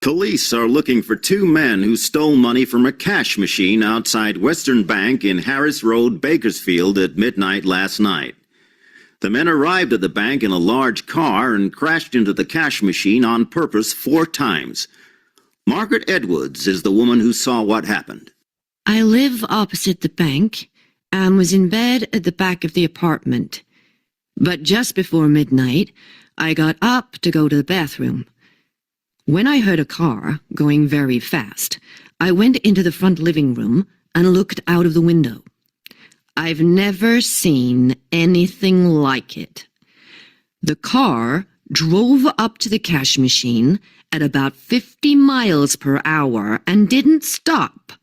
Police are looking for two men who stole money from a cash machine outside Western Bank in Harris Road, Bakersfield at midnight last night. The men arrived at the bank in a large car and crashed into the cash machine on purpose 4 times. Margaret Edwards is the woman who saw what happened. I live opposite the bank and was in bed at the back of the apartment. But just before midnight, I got up to go to the bathroom. When I heard a car going very fast, I went into the front living room and looked out of the window. I've never seen anything like it. The car drove up to the cash machine at about 50 miles per hour and didn't stop.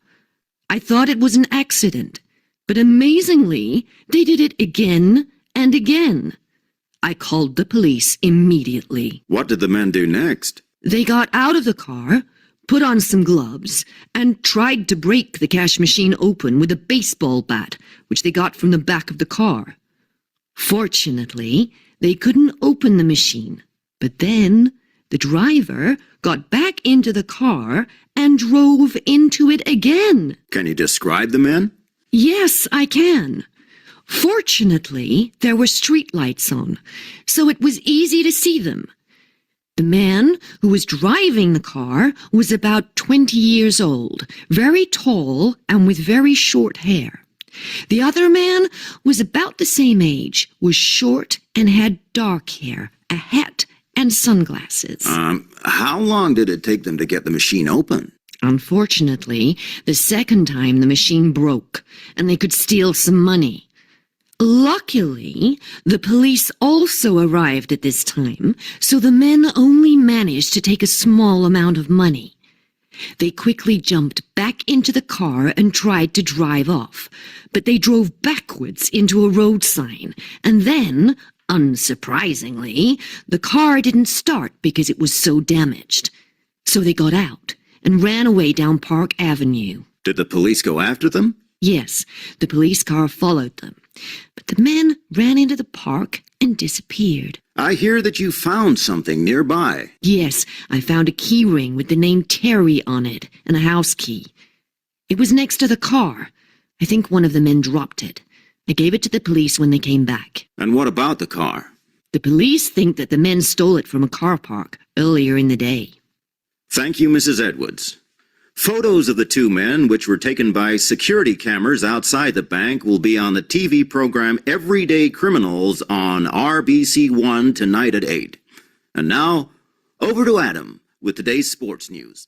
I thought it was an accident, but amazingly, they did it again and again. I called the police immediately. What did the men do next? They got out of the car, put on some gloves, and tried to break the cash machine open with a baseball bat, which they got from the back of the car. Fortunately, they couldn't open the machine, but then the driver got back into the car and drove into it again. Can you describe the men? Yes, I can. Fortunately, there were streetlights on, so it was easy to see them. The man who was driving the car was about 20 years old, very tall and with very short hair. The other man was about the same age, was short and had dark hair, a hat and sunglasses. How long did it take them to get the machine open? Unfortunately, the second time the machine broke and they could steal some money. Luckily, the police also arrived at this time, so the men only managed to take a small amount of money. They quickly jumped back into the car and tried to drive off, but they drove backwards into a road sign, and then, unsurprisingly, the car didn't start because it was so damaged. So they got out and ran away down Park Avenue. Did the police go after them? Yes, the police car followed them, but the men ran into the park and disappeared. I hear that you found something nearby. Yes, I found a key ring with the name Terry on it and a house key. It was next to the car. I think one of the men dropped it. I gave it to the police when they came back. And what about the car? The police think that the men stole it from a car park earlier in the day. Thank you, Mrs. Edwards. Photos of the two men, which were taken by security cameras outside the bank, will be on the TV program Everyday Criminals on RBC1 tonight at 8. And now, over to Adam with today's sports news.